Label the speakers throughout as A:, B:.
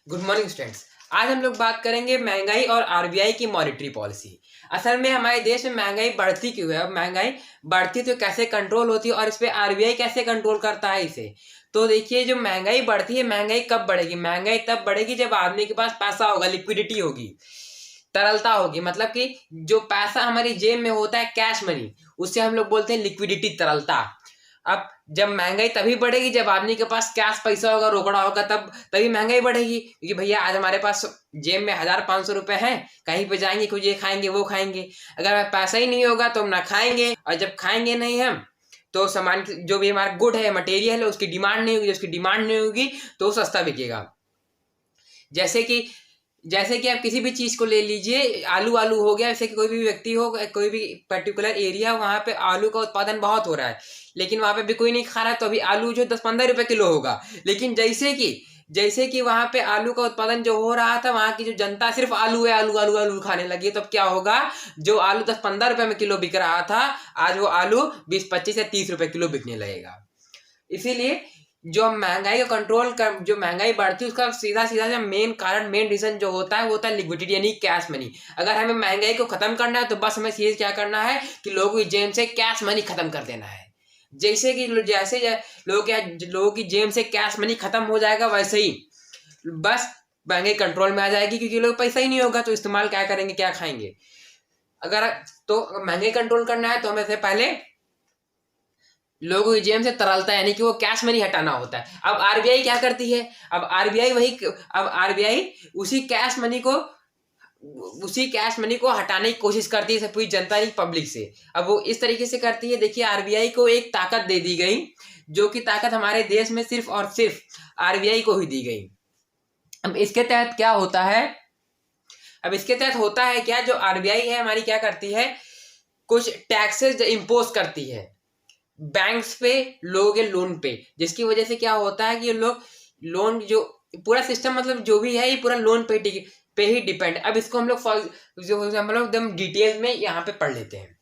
A: Good morning students. आज हम लोग बात करेंगे महंगाई और आरबीआई की मॉनेटरी पॉलिसी। असल में हमारे देश में महंगाई बढ़ती क्यों है, अब महंगाई बढ़ती तो कैसे कंट्रोल होती है और इस पे आरबीआई कैसे कंट्रोल करता है इसे। तो देखिए, जो महंगाई बढ़ती है, महंगाई कब बढ़ेगी? महंगाई तब बढ़ेगी जब आदमी के पास पैसा होगा, लिक्विडिटी होगी, तरलता होगी। मतलब कि जो पैसा हमारी जेब में होता है, कैश मनी, उससे हम लोग बोलते हैं लिक्विडिटी, तरलता। अब जब महंगाई तभी बढ़ेगी जब आदमी के पास कैश पैसा होगा, रोकड़ा होगा, तब तभी महंगाई बढ़ेगी। क्योंकि भैया आज हमारे पास जेब में 1,000-500 रुपए हैं, कहीं पे जाएंगे, कुछ ये खाएंगे वो खाएंगे। अगर पैसा ही नहीं होगा तो हम ना खाएंगे, और जब खाएंगे नहीं हम तो सामान जो भी हमारा गुड है, मटेरियल है, उसकी डिमांड नहीं होगी। उसकी डिमांड नहीं होगी तो सस्ता बिकेगा। जैसे कि आप किसी भी चीज को ले लीजिए, आलू आलू हो गया। जैसे कि कोई भी व्यक्ति हो, कोई भी पर्टिकुलर एरिया, वहां पे आलू का उत्पादन बहुत हो रहा है, लेकिन वहां पे भी कोई नहीं खा रहा है, तो अभी आलू जो 10-15 रुपए किलो होगा। लेकिन जैसे कि वहां पे आलू का उत्पादन जो हो रहा था, वहां की जो जनता सिर्फ आलू है, आलू आलू आलू खाने लगी, तो अब क्या होगा? जो आलू 10-15 रुपए में किलो बिक रहा था, आज वो आलू 20-25 या 30 रुपए किलो बिकने लगेगा। इसीलिए जो महंगाई का कंट्रोल कर, जो महंगाई बढ़ती है, उसका सीधा सीधा जो मेन कारण, मेन रीजन जो होता है, वो होता है लिक्विडिटी, यानी कैश मनी। अगर हमें महंगाई को खत्म करना है तो बस हमें ये क्या करना है कि लोगों की जेब से कैश मनी खत्म कर देना है। लोगों की जेब से कैश मनी खत्म हो जाएगा, वैसे ही बस महंगाई कंट्रोल में आ जाएगी। क्योंकि लोग पैसा ही नहीं होगा तो इस्तेमाल क्या करेंगे, क्या खाएंगे? अगर तो महंगाई कंट्रोल करना है तो हमें से पहले लोगों की जेब से तरलता, यानी कि वो कैश मनी हटाना होता है। अब आरबीआई क्या करती है? अब आरबीआई उसी कैश मनी को हटाने की कोशिश करती है, पूरी जनता की, पब्लिक से। अब वो इस तरीके से करती है। देखिए, आरबीआई को एक ताकत दे दी गई, जो कि ताकत हमारे देश में सिर्फ और सिर्फ आरबीआई को ही दी गई। अब इसके तहत क्या होता है? क्या, जो आरबीआई है हमारी, क्या करती है? कुछ टैक्सेस इम्पोज करती है बैंक्स पे, लोगों के लोन पे, जिसकी वजह से क्या होता है कि लोग लोन, जो पूरा सिस्टम, मतलब जो भी है, ये पूरा लोन पे ही डिपेंड। अब इसको हम लोग एकदम डिटेल में यहाँ पे पढ़ लेते हैं।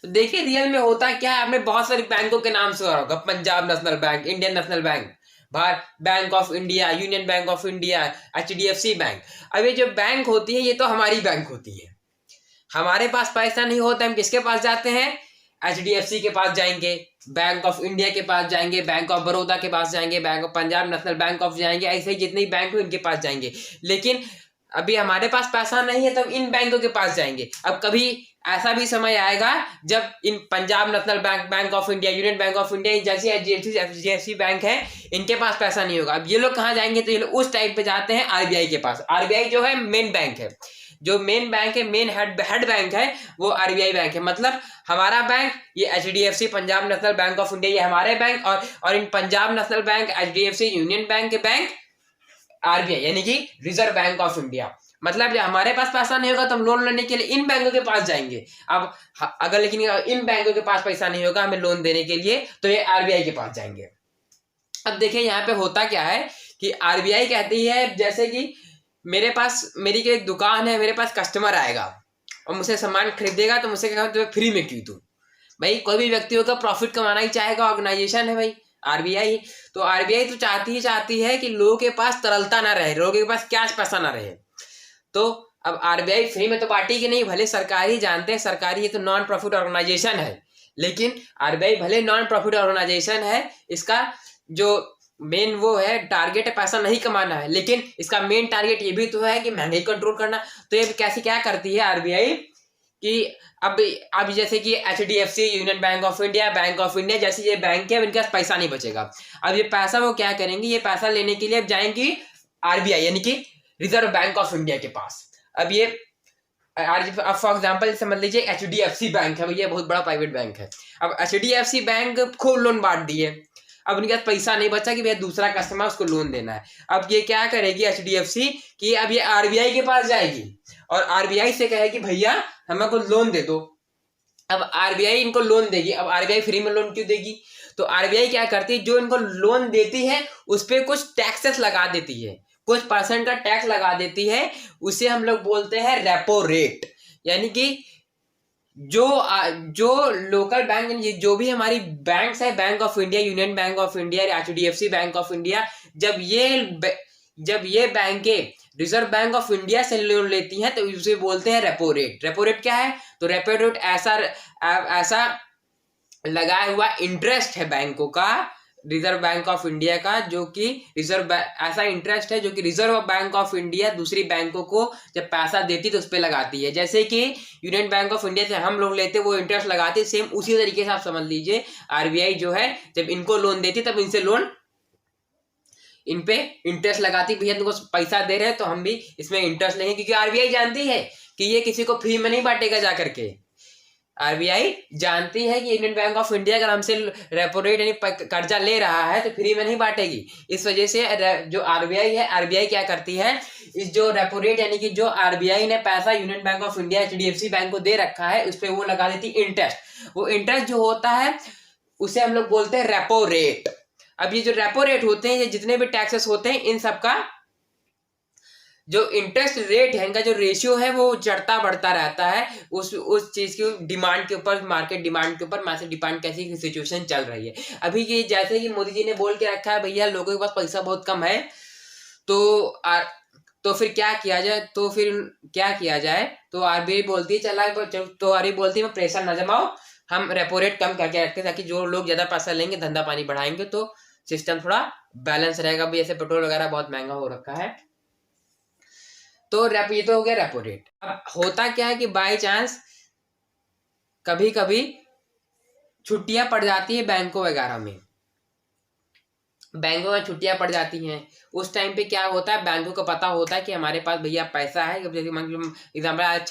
A: तो देखिए, रियल में होता क्या है। आपने बहुत सारे बैंकों के नाम सुना होगा, Punjab national bank, Indian national bank, Bharat bank of India, Union Bank of India, HDFC bank. अब ये जो बैंक होती है, ये तो हमारी बैंक होती है। हमारे पास पैसा नहीं होता, हम किसके पास जाते हैं? एचडीएफसी के पास जाएंगे, बैंक ऑफ इंडिया के पास जाएंगे, बैंक ऑफ बड़ौदा के पास जाएंगे, bank of Punjab national bank of जाएंगे, ऐसे ही जितने भी बैंक हो इनके पास जाएंगे। लेकिन अभी हमारे पास पैसा नहीं है, तब इन बैंकों के पास जाएंगे। अब कभी ऐसा भी समय आएगा जब इन Punjab national Bank, Bank of India, Union Bank of India, जैसे एचडीएफसी बैंक है, इनके पास पैसा नहीं होगा। अब ये लोग कहाँ जाएंगे? तो ये लोग उस टाइप पे जाते हैं आरबीआई के पास। आरबीआई जो है मेन बैंक है, जो मेन बैंक है, मेन हेड बैंक है, वो आरबीआई बैंक है। मतलब हमारा बैंक, ये HDFC, Punjab national bank of India, ये हमारे बैंक, और इन Punjab national bank, HDFC, union bank के बैंक आरबीआई, यानी कि रिजर्व बैंक ऑफ इंडिया। मतलब जब हमारे पास पैसा नहीं होगा तो हम लोन लेने के लिए इन बैंकों के पास जाएंगे। अब अगर लेकिन इन बैंकों के पास पैसा नहीं होगा हमें लोन देने के लिए, तो ये आरबीआई के पास जाएंगे। अब देखिए, यहाँ पे होता क्या है कि आरबीआई कहती है, जैसे कि मेरी एक दुकान है, मेरे पास कस्टमर आएगा और मुझसे सामान खरीदेगा, तो मुझसे क्या, तो फ्री में क्यों दूं? भाई, कोई भी व्यक्ति होगा, प्रॉफिट कमाना ही चाहेगा, ऑर्गेनाइजेशन है भाई आरबीआई। तो आरबीआई तो चाहती है कि लोगों के पास तरलता ना रहे, लोगों के पास कैश पैसा ना रहे। तो अब आरबीआई फ्री में तो बांटेगी नहीं, भले सरकारी, जानते हैं सरकारी, ये तो नॉन प्रॉफिट ऑर्गेनाइजेशन है, लेकिन आरबीआई भले नॉन प्रॉफिट ऑर्गेनाइजेशन है, इसका जो मेन वो है टारगेट है, पैसा नहीं कमाना है, लेकिन इसका मेन टारगेट ये भी तो है कि महंगाई कंट्रोल करना। तो ये कैसे क्या करती है आरबीआई कि अब जैसे कि HDFC, union Bank of India जैसे ये बैंक है, इनके पास पैसा नहीं बचेगा। अब ये पैसा वो क्या करेंगे? ये पैसा लेने के लिए अब जाएंगी आरबीआई, यानी कि रिजर्व बैंक ऑफ इंडिया के पास। अब ये अब फॉर एग्जाम्पल समझ लीजिए एचडीएफसी बैंक है, भैया बहुत बड़ा प्राइवेट बैंक है। अब एचडीएफसी बैंक खूब लोन बांट दिए, अब उनके पास पैसा नहीं बचा कि भैया दूसरा कस्टमर उसको लोन देना है। अब ये क्या करेगी एचडीएफसी कि अब ये आरबीआई के पास जाएगी और आरबीआई से कहेगी भैया हमको लोन दे दो। अब आरबीआई इनको लोन देगी। अब आरबीआई फ्री में लोन क्यों देगी? तो आरबीआई क्या करती है, जो इनको लोन देती है उस पर कुछ टैक्सेस लगा देती है, कुछ परसेंट का टैक्स लगा देती है। उसे हम लोग बोलते हैं रेपो रेट। यानी कि जो लोकल बैंक, जो भी हमारी बैंक्स है, bank of India, Union Bank of India, HDFC bank of India, जब जब ये बैंकें रिजर्व बैंक ऑफ इंडिया से लोन लेती हैं तो उसे बोलते हैं रेपो रेट। रेपो रेट क्या है? तो रेपो रेट ऐसा लगाया हुआ इंटरेस्ट है बैंकों का, रिजर्व बैंक ऑफ इंडिया का, जो कि ऐसा इंटरेस्ट है जो कि रिजर्व बैंक ऑफ इंडिया दूसरी बैंकों को जब पैसा देती तो उस पर लगाती है। जैसे कि यूनियन बैंक ऑफ इंडिया से हम लोग लेते वो इंटरेस्ट लगाती, सेम उसी तरीके से आप समझ लीजिए आरबीआई जो है जब इनको लोन देती तब इनसे लोन इन पे इंटरेस्ट लगाती, भैया तुमको पैसा दे रहे हैं तो हम भी इसमें इंटरेस्ट लेंगे, क्योंकि आरबीआई जानती है कि ये किसी को फ्री में नहीं बांटेगा जा करके। आरबीआई जानती है कि यूनियन बैंक ऑफ इंडिया अगर हमसे रेपो रेट यानी कर्जा ले रहा है तो फ्री में नहीं बांटेगी। इस वजह से जो आरबीआई है, आरबीआई क्या करती है, इस जो रेपो रेट यानी कि जो आरबीआई ने पैसा union Bank of India HDFC bank को दे रखा है उस पर वो लगा देती इंटरेस्ट। वो इंटरेस्ट जो होता है उसे हम लोग बोलते हैं रेपो रेट। अब ये जो रेपो रेट होते हैं, ये जितने भी टैक्सेस होते हैं, इन सब का जो इंटरेस्ट रेट है, इनका जो रेशियो है वो चढ़ता बढ़ता रहता है उस चीज की डिमांड के ऊपर, मार्केट डिमांड के ऊपर, मार्केट डिमांड कैसी सिचुएशन चल रही है। अभी ये जैसे कि मोदी जी ने बोल के रखा है भैया लोगों के पास पैसा बहुत कम है, तो फिर क्या किया जाए, तो आरबीआई बोलती है तो आरबीआई बोलती है मैं प्रेशर ना जमाओ, हम रेपो रेट कम करके रखते हैं ताकि जो लोग ज्यादा पैसा लेंगे धंधा पानी बढ़ाएंगे तो सिस्टम थोड़ा बैलेंस रहेगा। भी ऐसे पेट्रोल वगैरह बहुत महंगा हो रखा है, तो ये तो हो गया रेपो रेट। अब होता क्या है कि बाय चांस कभी कभी छुट्टियां पड़ जाती है बैंकों वगैरह में, बैंकों में छुट्टियां पड़ जाती हैं। उस टाइम पे क्या होता है, बैंकों को पता होता है कि हमारे पास भैया पैसा है। जैसे एग्जाम्पल आज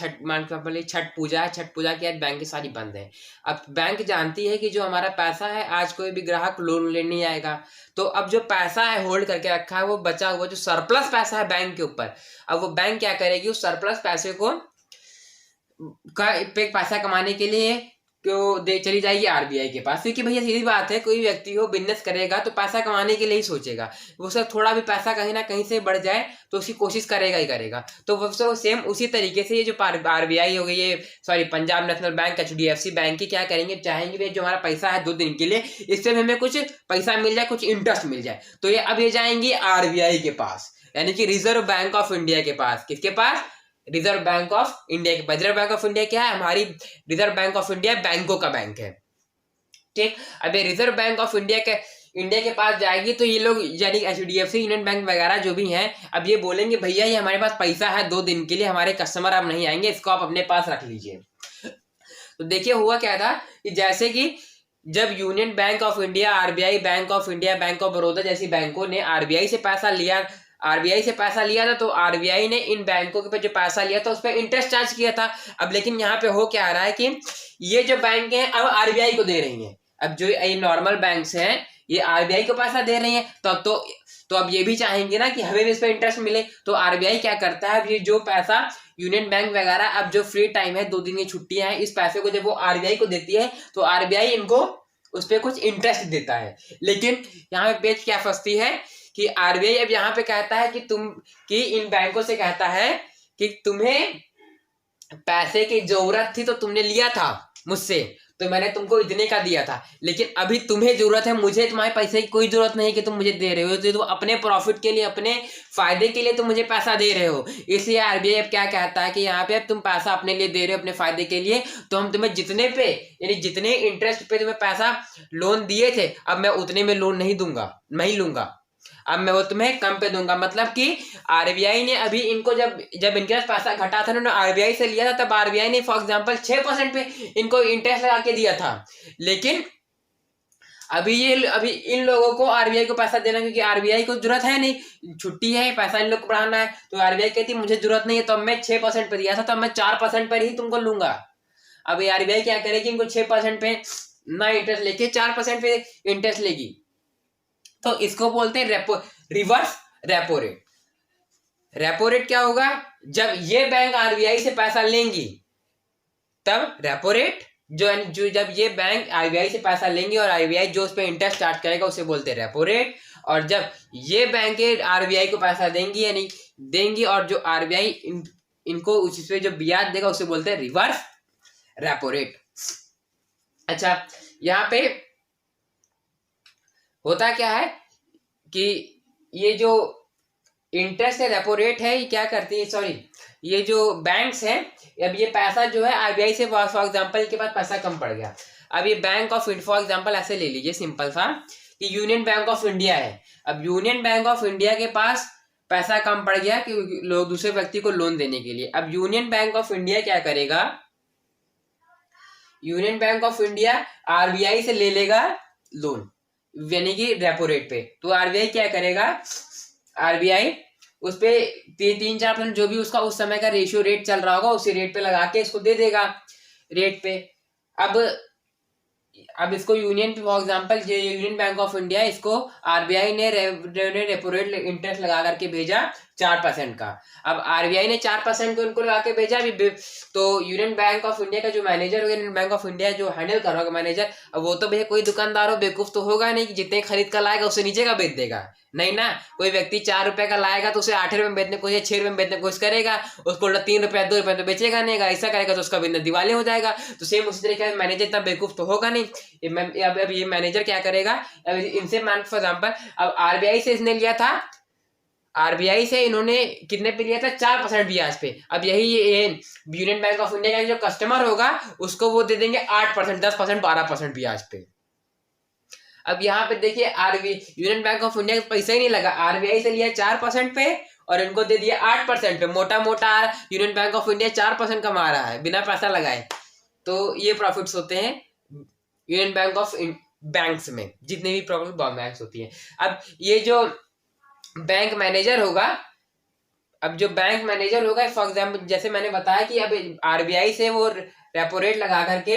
A: छठ पूजा है, छठ पूजा की आज बैंक सारी बंद है। अब बैंक जानती है कि जो हमारा पैसा है आज कोई भी ग्राहक लोन लेने नहीं आएगा, तो अब जो पैसा है होल्ड करके रखा है वो बचा हुआ जो सरप्लस पैसा है बैंक के ऊपर, अब वो बैंक क्या करेगी उस सरप्लस पैसे को पैसा कमाने के लिए क्यों दे चली जाएगी आरबीआई के पास। क्योंकि भैया सीधी बात है, कोई व्यक्ति हो बिजनेस करेगा तो पैसा कमाने के लिए ही सोचेगा, वो सब थोड़ा भी पैसा कहीं ना कहीं से बढ़ जाए तो उसकी कोशिश करेगा ही करेगा। तो वो सेम उसी तरीके से ये जो आरबीआई हो गई, ये sorry Punjab national bank, HDFC bank की क्या करेंगे, चाहेंगे भैया जो हमारा पैसा है 2 दिन के लिए इससे हमें कुछ पैसा मिल जाए, कुछ इंटरेस्ट मिल जाए, तो ये अब ये जाएंगी आरबीआई के पास, यानी कि रिजर्व बैंक ऑफ इंडिया के पास। किसके पास? रिजर्व बैंक ऑफ इंडिया के पास। रिजर्व बैंक ऑफ इंडिया क्या है? हमारी रिजर्व बैंक ऑफ इंडिया बैंकों का बैंक है, ठीक। अब ये रिजर्व बैंक ऑफ इंडिया के पास जाएगी तो ये लोग यानी एचडीएफसी, यूनियन बैंक वगैरह जो भी हैं, अब ये बोलेंगे भैया ये हमारे पास पैसा है 2 दिन के लिए, हमारे कस्टमर अब नहीं आएंगे, इसको आप अपने पास रख लीजिए। तो देखिए हुआ क्या था कि जैसे कि जब union Bank of India, RBI, bank of India, bank of Baroda जैसी बैंकों ने आरबीआई से पैसा लिया था, तो आरबीआई ने इन बैंकों के पे जो पैसा लिया था उस पर इंटरेस्ट चार्ज किया था। अब लेकिन यहाँ पे हो क्या आ रहा है कि ये जो बैंक हैं अब आरबीआई को दे रही हैं। अब जो ये नॉर्मल बैंक्स हैं ये आरबीआई को पैसा दे रही हैं, तो अब ये भी चाहेंगे ना कि हमें भी इस पर इंटरेस्ट मिले। तो आरबीआई क्या करता है, अब ये जो पैसा यूनियन बैंक वगैरह अब जो फ्री टाइम है 2 दिन की छुट्टियां हैं, इस पैसे को जब वो आरबीआई को देती है तो आरबीआई इनको उस पर कुछ इंटरेस्ट देता है। लेकिन यहाँ पे पेच क्या फंसती है कि आरबीआई अब यहाँ पे कहता है कि इन बैंकों से कहता है कि तुम्हें पैसे की जरूरत थी तो तुमने लिया था मुझसे, तो मैंने तुमको इतने का दिया था, लेकिन अभी तुम्हें जरूरत है, मुझे तुम्हारे पैसे की कोई जरूरत नहीं कि तुम मुझे दे रहे हो, तो तुम अपने प्रॉफिट के लिए, अपने फायदे के लिए तुम मुझे पैसा दे रहे हो। इसलिए आरबीआई अब क्या कहता है कि यहाँ पे अब तुम पैसा अपने लिए दे रहे हो, अपने फायदे के लिए, तो हम तुम्हें जितने पे यानी जितने इंटरेस्ट पे तुम्हें पैसा लोन दिए थे अब मैं उतने में लोन नहीं लूंगा, अब मैं वो तुम्हें कम पे दूंगा। मतलब कि आरबीआई ने अभी इनको जब इनके पास पैसा घटा था उन्होंने आरबीआई से लिया था, तब आरबीआई ने फॉर एग्जांपल 6% पे इनको इंटरेस्ट लगा के दिया था। लेकिन अभी इन लोगों को आरबीआई को पैसा देना, क्योंकि आरबीआई को जरूरत है नहीं, छुट्टी है, पैसा इन लोग को बढ़ाना है, तो आरबीआई कहती मुझे जरूरत नहीं है, तो अब मैं 6% पे दिया था तो अब मैं 4% पर ही तुमको लूंगा। अब आरबीआई क्या करेगी, इनको 6% पे ना इंटरेस्ट लेके 4% पे इंटरेस्ट लेगी, तो इसको बोलते हैं reverse repo rate. Repo rate क्या होगा, जब ये बैंक आरबीआई से पैसा लेंगी तब रेपो रेट, जो जब ये बैंक आरबीआई से पैसा लेंगे और आरबीआई जो उस पर इंटरेस्ट चार्ज करेगा उसे बोलते हैं रेपो रेट, और जब ये बैंक आरबीआई को पैसा देंगी यानी देंगी और जो आरबीआई इनको उस पे जो ब्याज देगा उसे बोलते हैं रिवर्स रेपो रेट। अच्छा, यहाँ पे होता क्या है कि ये जो इंटरेस्ट है, रेपो रेट है, ये क्या करती है, सॉरी, ये जो बैंक्स हैं, अब ये पैसा जो है आरबीआई से, फॉर एग्जांपल के पास पैसा कम पड़ गया, अब ये bank of India, for example ऐसे ले लीजिए सिंपल सा कि यूनियन बैंक ऑफ इंडिया है, अब यूनियन बैंक ऑफ इंडिया के पास पैसा कम पड़ गया कि लोग दूसरे व्यक्ति को लोन देने के लिए, अब यूनियन बैंक ऑफ इंडिया क्या करेगा, union Bank of India RBI से ले लेगा लोन, यानी कि रेपो रेट पे, तो आरबीआई क्या करेगा, आरबीआई उस पे 3-4% जो भी उसका उस समय का रेशियो रेट चल रहा होगा उसी रेट पे लगा के इसको दे देगा रेट पे। अब इसको यूनियन, फॉर एग्जांपल ये यूनियन बैंक ऑफ इंडिया, इसको आरबीआई ने रेपो रेट इंटरेस्ट लगा करके भेजा 4% का, अब आरबीआई ने 4% को उनको लगा के भेजा अभी, तो यूनियन बैंक ऑफ इंडिया का जो मैनेजर होगा, यूनियन बैंक ऑफ इंडिया जो हैंडल कर रहा होगा मैनेजर, अब वो तो भैया कोई दुकानदार हो बेवकूफ तो होगा नहीं कि जितने खरीद कर लाएगा उससे नीचे का बेच देगा, नहीं ना, कोई व्यक्ति 4 रुपए का लाएगा तो उसे 8 रुपए में बेचने को, 6 रुपए में बेचने की कोशिश करेगा, उसको उल्टा 3 रुपए 2 रुपए तो बेचेगा नहीं, ऐसा करेगा तो उसका बिजनेस दिवालिया हो जाएगा, तो सेम उसी तरीके से मैनेजर इतना बेवकूफ तो होगा नहीं, अब ये मैनेजर क्या करेगा, अब इनसे मान फॉर एग्जाम्पल, अब आरबीआई से इसने लिया था, आरबीआई से इन्होंने कितने पे लिया था, 4% ब्याज पे, अब यही ये यूनियन बैंक ऑफ इंडिया का जो कस्टमर होगा उसको वो दे देंगे 8%, 10%, 12% ब्याज पे। अब यहाँ पे देखिए यूनियन बैंक ऑफ इंडिया का पैसा ही नहीं लगा, आरबीआई से लिया 4% पे और इनको दे दिया 8% पे, मोटा मोटा यूनियन बैंक ऑफ इंडिया 4% कमा रहा है बिना पैसा लगाए, तो ये प्रॉफिट्स होते हैं यूनियन बैंक ऑफ बैंक्स में, जितने भी प्रॉफिट बैंक्स होती है। अब ये जो बैंक मैनेजर होगा, अब जो बैंक मैनेजर होगा फॉर एग्जाम्पल जैसे मैंने बताया कि अब आरबीआई से वो रेपो रेट लगा करके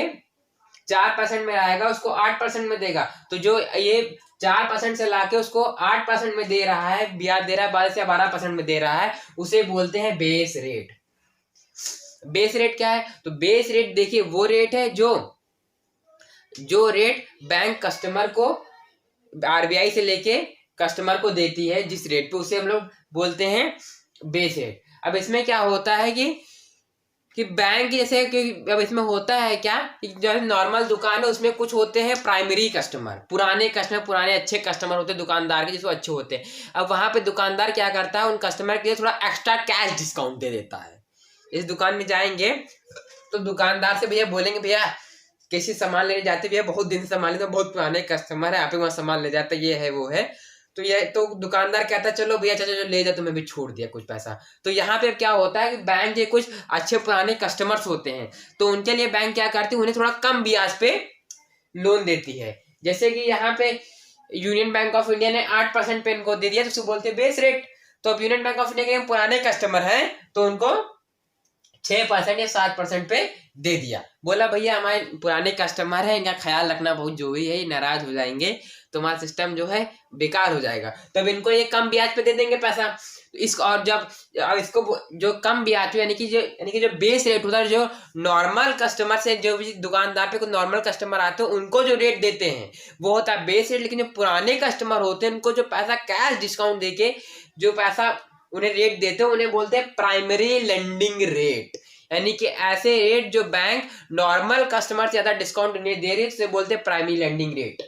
A: 4% में आएगा, उसको 8% में देगा, तो जो ये 4% से लाके उसको 8% में दे रहा है, ब्याज दे रहा है 12 से 12% में दे रहा है, उसे बोलते हैं बेस रेट। बेस रेट क्या है, तो बेस रेट देखिए वो रेट है जो रेट बैंक कस्टमर को आरबीआई से लेके कस्टमर को देती है, जिस रेट पे, उसे हम लोग बोलते हैं बेस रेट। अब इसमें क्या होता है कि बैंक जैसे कि अब इसमें होता है क्या कि जो नॉर्मल दुकान है उसमें कुछ होते हैं प्राइमरी कस्टमर, पुराने अच्छे कस्टमर होते हैं दुकानदार के, जिसको अच्छे होते हैं। अब वहां पे दुकानदार क्या करता है, उन कस्टमर के लिए थोड़ा एक्स्ट्रा कैश डिस्काउंट दे देता है। इस दुकान में जाएंगे तो दुकानदार से भैया बोलेंगे, भैया किसी सामान लेने जाते, भैया बहुत दिन से सामान लेते, बहुत पुराने कस्टमर है, आप ही वहाँ सामान ले जाते, ये है वो है, तो दुकानदार कहता है चलो भैया चलो ले जा, तुम्हें भी छोड़ दिया कुछ पैसा। तो यहाँ पे क्या होता है कि बैंक के कुछ अच्छे पुराने कस्टमर्स होते हैं, तो उनके लिए बैंक क्या करती है, उन्हें थोड़ा कम ब्याज पे लोन देती है। जैसे कि यहाँ पे यूनियन बैंक ऑफ इंडिया ने 8% पे इनको दे दिया, तो उसको बोलते हैं बेस रेट। तो अब यूनियन बैंक ऑफ इंडिया के पुराने कस्टमर हैं तो उनको 6% या 7% पे दे दिया, बोला भैया हमारे पुराने कस्टमर है, इनका ख्याल रखना बहुत जरूरी है, नाराज हो जाएंगे तो हमारा सिस्टम जो है बेकार हो जाएगा, तब इनको ये कम ब्याज पे दे देंगे पैसा। इसको और जब इसको जो कम ब्याज पे यानी कि जो बेस रेट होता है, जो नॉर्मल कस्टमर से जो भी दुकानदार पे कोई नॉर्मल कस्टमर आते हैं उनको जो रेट देते हैं वो होता है बेस रेट, लेकिन जो पुराने कस्टमर होते हैं उनको जो पैसा कैश डिस्काउंट देके जो पैसा उन्हें रेट देते हैं उन्हें बोलते हैं प्राइमरी लेंडिंग रेट, यानी कि ऐसे रेट जो बैंक नॉर्मल कस्टमर से ज्यादा डिस्काउंट उन्हें दे रही है उसे बोलते हैं प्राइमरी लेंडिंग रेट।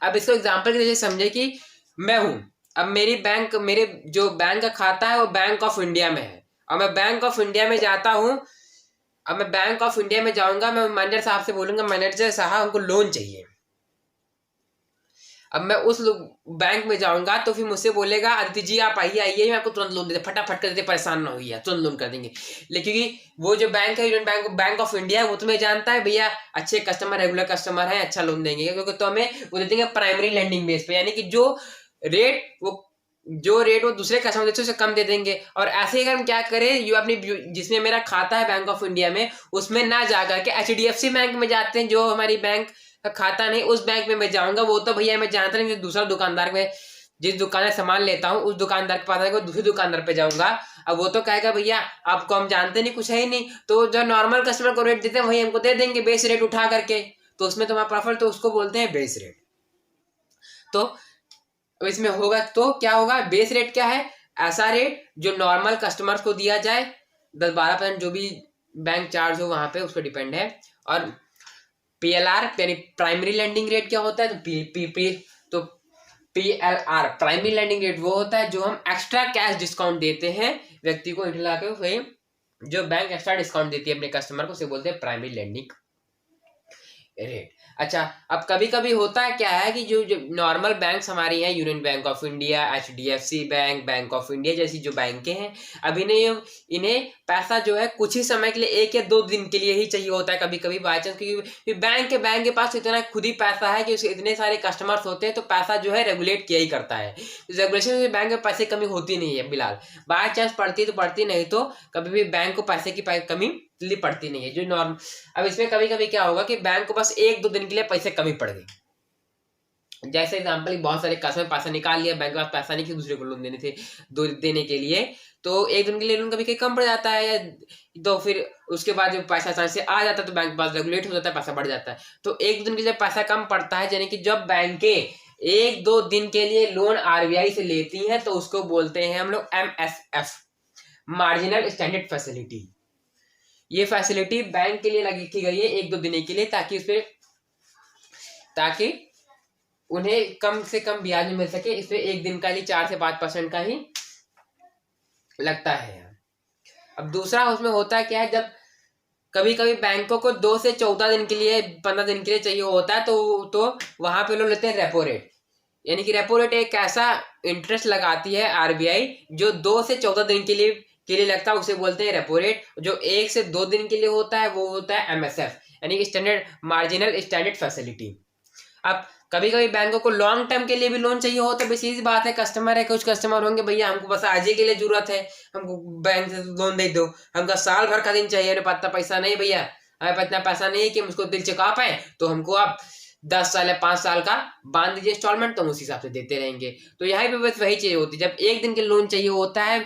A: अब इसको एग्जांपल के जरिए समझे कि मैं हूं, अब मेरे जो बैंक का खाता है वो बैंक ऑफ इंडिया में है, और मैं बैंक ऑफ इंडिया में जाता हूं, अब मैं बैंक ऑफ इंडिया में जाऊंगा, मैं मैनेजर साहब से बोलूंगा मैनेजर साहब हमको लोन चाहिए। अब मैं उस बैंक में जाऊंगा तो फिर मुझसे बोलेगा अदिति जी आप आइए मैं आपको तुरंत लोन देते, फटाफट कर देते, परेशान ना होइए, तुरंत लोन कर देंगे। लेकिन वो जो बैंक है यूनियन बैंक ऑफ इंडिया है वो तुम्हें जानता है भैया अच्छे कस्टमर रेगुलर कस्टमर है, अच्छा लोन देंगे, क्योंकि तो हमें वो दे देंगे प्राइमरी लेंडिंग बेस पे, यानी कि जो रेट वो दूसरे कस्टमर देते उससे कम दे देंगे। और ऐसे ही अगर हम क्या करें, ये अपनी जिसमें मेरा खाता है बैंक ऑफ इंडिया में उसमें ना जाकर के एचडीएफसी बैंक में जाते हैं, जो हमारी बैंक खाता नहीं, उस बैंक में मैं जाऊंगा, वो तो भैया मैं जानता नहीं, दूसरा दुकानदार में जिस दुकान से सामान लेता हूँ उस दुकानदार के पास दूसरे दुकानदार पे जाऊंगा। अब वो तो कहेगा भैया आपको हम जानते नहीं, कुछ है ही नहीं, तो जो नॉर्मल कस्टमर को रेट देते हैं वही हमको दे देंगे बेस रेट उठा करके, तो उसमें तुम्हारा प्रॉफिट, तो उसको बोलते हैं बेस रेट। तो इसमें होगा तो क्या होगा, बेस रेट क्या है, ऐसा रेट जो नॉर्मल कस्टमर को दिया जाए, 10-12% जो भी बैंक चार्ज हो वहां पे उस पर डिपेंड है। और पीएलआर यानी प्राइमरी लेंडिंग रेट क्या होता है, तो PLR प्राइमरी लेंडिंग रेट वो होता है जो हम एक्स्ट्रा कैश डिस्काउंट देते हैं व्यक्ति को ला के, वही जो बैंक एक्स्ट्रा डिस्काउंट देती है अपने कस्टमर को, उसे बोलते हैं प्राइमरी लेंडिंग रेट। अच्छा, अब कभी कभी होता है क्या है कि जो नॉर्मल बैंक्स हमारी हैं, union Bank of India, HDFC bank, Bank of India जैसी जो बैंकें हैं, अब इन्हें पैसा जो है कुछ ही समय के लिए, 1 या 2 दिन के लिए ही चाहिए होता है कभी कभी बाई चांस, क्योंकि बैंक के पास इतना खुद ही पैसा है कि उसके इतने सारे कस्टमर्स होते हैं, तो पैसा जो है रेगुलेट किया ही करता है। रेगुलेशन से बैंक में पैसे कमी होती नहीं है फिलहाल, बाई चांस पड़ती तो पड़ती, नहीं तो कभी भी बैंक को पैसे की कमी जल्दी पड़ती नहीं है जो नॉर्म। अब इसमें कभी कभी क्या होगा कि बैंक को बस 1-2 दिन के लिए पैसे कमी पड़ गई, जैसे एग्जांपल बहुत सारे कस्टमर पैसा निकाल लिया, बैंक के पास पैसा नहीं कि दूसरे को लोन देने के लिए, तो 1 दिन के लिए लोन कभी कभी कम पड़ जाता है, तो फिर उसके बाद जब पैसा आसानी से आ जाता है तो बैंक के पास रेगुलेट हो जाता है, पैसा बढ़ जाता है। तो 1 दिन के लिए पैसा कम पड़ता है, यानी कि जब बैंकें 1-2 दिन के लिए लोन RBI से लेती हैं तो उसको बोलते हैं हम लोग MSF, मार्जिनल स्टैंडर्ड फैसिलिटी। ये फैसिलिटी बैंक के लिए रखी गई है 1-2 दिन के लिए, ताकि उन्हें कम से कम ब्याज मिल सके। इसमें 1 दिन का ही 4 से 5% का ही लगता है। अब दूसरा उसमें होता है क्या है, जब कभी कभी बैंकों को 2 से 14 दिन के लिए, 15 दिन के लिए चाहिए होता है, तो वहां पे लोग लेते हैं रेपो रेट, यानी कि रेपो रेट एक ऐसा इंटरेस्ट लगाती है RBI जो 2 से 14 दिन के लिए लगता है, उसे बोलते हैं रेपो रेट। जो 1 से 2 दिन के लिए होता है वो होता है MSF, यानी कि स्टैंडर्ड मार्जिनल स्टैंडर्ड फैसिलिटी। अब कभी कभी बैंकों को लॉन्ग टर्म के लिए भी लोन चाहिए होता है, बस सीधी बात है, कस्टमर है, कुछ कस्टमर होंगे भैया हमको बस आज ही के लिए जरूरत है, हमको बैंक से लोन दे दो, हमका साल भर का दिन चाहिए, पता पैसा नहीं भैया, हमें इतना पैसा नहीं है कि हम उसको दिल चुका पाए, तो हमको आप 10 साल या 5 साल का बांध दीजिए इंस्टॉलमेंट, तो हम उस हिसाब से देते रहेंगे। तो यहाँ पे बस वही चीज होती है, जब 1 दिन के लोन चाहिए होता है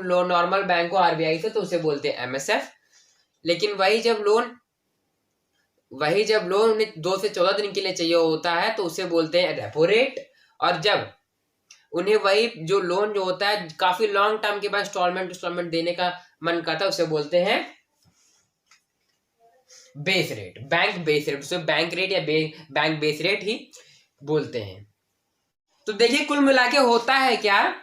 A: नॉर्मल बैंक को RBI से, तो उसे बोलते हैं MSF। लेकिन वही जब लोन 2 से 14 दिन के लिए चाहिए होता है तो उसे बोलते हैं रेपो रेट। और जब उन्हें वही जो लोन जो होता है काफी लॉन्ग टर्म के बाद इंस्टॉलमेंट देने का मन करता है, उसे बोलते हैं base rate, bank base rate, उसे बैंक रेट या बैंक बेस रेट ही बोलते हैं। तो देखिए कुल मिला के होता है क्या,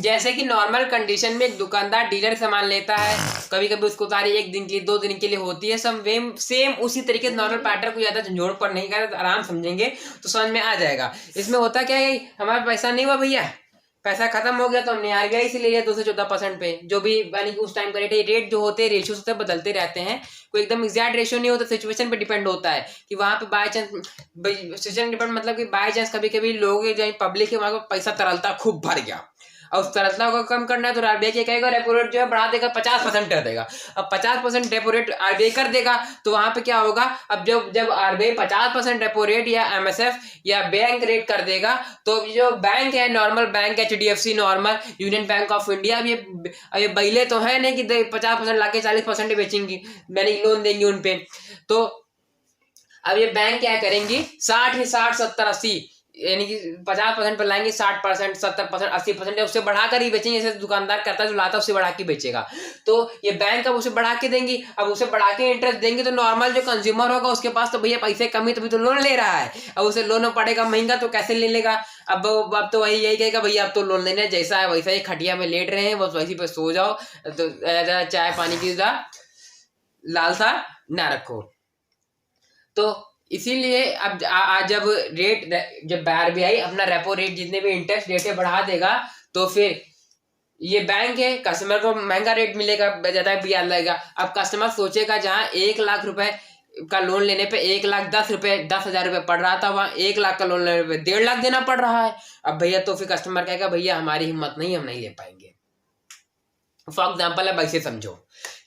A: जैसे कि नॉर्मल कंडीशन में एक दुकानदार डीलर सामान लेता है, कभी कभी उसको उतारी 1 दिन के लिए, 2 दिन के लिए होती है, सेम उसी तरीके से नॉर्मल पैटर्न को ज्यादा झंझोड़ पर नहीं कर, आराम समझेंगे तो समझ में आ जाएगा। इसमें होता क्या है, हमारा पैसा नहीं हुआ भैया, पैसा खत्म हो गया, तो हमने RBI से ले लिया 2 से 14% पे, जो भी यानी कि उस टाइम का रेट जो होते हैं, रेशियो होते हैं, बदलते रहते हैं, कोई एकदम एग्जैक्ट रेशियो नहीं होता, सिचुएशन पे डिपेंड होता है कि वहां पे बाय चांस, सिचुएशन डिपेंड मतलब कि बाय चांस कभी कभी लोग जो पब्लिक है वहां पर पैसा तरलता खूब भर गया, और उस तरलता को कम करना है तो RBI क्या कहेगा, रेपो रेट जो है बढ़ा देगा, 50% कर देगा। अब 50% रेपो रेट RBI कर देगा तो वहां पे क्या होगा, अब जब RBI 50% रेपो रेट या MSF या बैंक रेट कर देगा, तो जो बैंक है, normal bank, HDFC normal, union Bank of India, अब ये बहिले तो है नहीं कि 50% लाके 40% बेचेंगी, मैंने लोन देंगी उन पे। तो अब ये बैंक क्या करेंगी, 60, 70, 80 यानी कि 50% पर लाएंगे, 60%, 70%, 80% उससे बढ़ाकर ही बेचेंगे, जैसे दुकानदार करता है, जो लाता है उससे बढ़ा के बेचेगा। तो ये बैंक अब उसे बढ़ा के देंगी, अब उसे बढ़ा के इंटरेस्ट देंगे, तो नॉर्मल जो कंज्यूमर होगा उसके पास तो भैया पैसे कमी, तभी तो लोन ले रहा है, अब उसे लोन पड़ेगा महंगा तो कैसे ले लेगा। अब तो वही यही कहेगा भैया अब तो लोन लेना है, जैसा है वैसा ही खटिया में लेट रहे हैं, बस वैसी पे सो जाओ, तो चाय पानी की लालसा ना रखो। तो इसीलिए अब जब RBI अपना रेपो रेट जितने भी इंटरेस्ट रेट है बढ़ा देगा, तो फिर ये बैंक है, कस्टमर को महंगा रेट मिलेगा, ज्यादा ब्याज लगेगा। अब कस्टमर सोचेगा जहां 1 लाख रुपए का लोन लेने पे 1,10,000 रुपए पड़ रहा था, वहां 1 लाख का लोन लेने पे 1.5 लाख देना पड़ रहा है। अब भैया तो फिर कस्टमर कहेगा भैया हमारी हिम्मत नहीं, हम नहीं ले पाएंगे। फॉर एग्जाम्पल अब ऐसे समझो